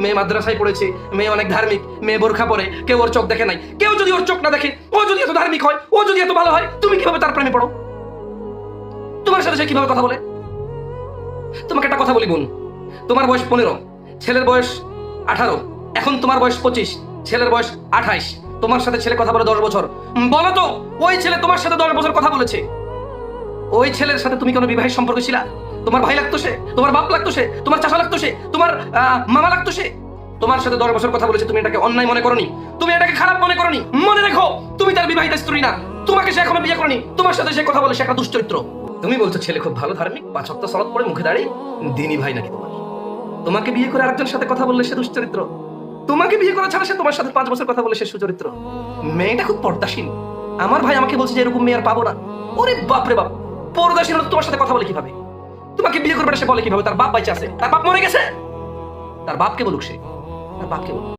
মেয়ে মাদ্রাসায় পড়েছে, মেয়ে অনেক ধার্মিক, মেয়ে বোরখা পরে, কেউ ওর চোখ দেখে নাই। কেউ যদি ওর চোখ না দেখে, ও যদি এত ধার্মিক হয়, ও যদি এত ভালো হয়, তুমি কিভাবে তার প্রেমে পড়ো? তোমার সাথে সে কিভাবে কথা বলে? তোমাকে একটা কথা বলি বোন, তোমার বয়স 15, ছেলের বয়স 18, এখন তোমার বয়স 25, ছেলের বয়স 28। তোমার সাথে ছেলে কথা বলে 10 বছর। বলো তো, ওই ছেলে তোমার সাথে 10 বছর কথা বলেছে, ওই ছেলের সাথে তুমি কোনো বিবাহের সম্পর্ক ছিলা? তোমার ভাই লাগতো সে, তোমার বাপ লাগতো সে, তোমার চাচা লাগতো সে, তোমার মামা লাগতো সে? তোমার সাথে 10 বছর কথা বলেছে, তুমি এটাকে অন্যায় মনে করনি, তুমি এটাকে খারাপ মনে করনি। মনে রেখো, তুমি তার বিবাহিত স্ত্রী না, তোমাকে সে এখনো বিয়ে করেনি, তোমার সাথে সে কথা বলে সে একটা দুশ্চরিত্র। তুমি বলছো ছেলে খুব ভালো ধার্মিক, 5 ওয়াক্ত সালাত পড়ে, মুখে দাঁড়িয়ে, দিনী ভাই নাকি তোমার? তোমাকে বিয়ে করে আরেকজনের সাথে কথা বললে সে দুশ্চরিত্র, তোমাকে বিয়ে করা ছাড়া সে তোমার সাথে 5 বছর কথা বলে সে সুচরিত্র। মেয়েটা খুব পর্দাশীল। আমার ভাই আমাকে বলছে যে এরকম মেয়ে আর পাবো না। ওরে বাপ রে বাপ, পর্দাশীল হলে তোমার সাথে কথা বলে কিভাবে? তোমাকে বিয়ে করবে না সে বলে কিভাবে? তার বাপ বাইচে আছে, তার বাপ মরে গেছে, তার বাপকে বলুক, সে তার বাপকে বলুক।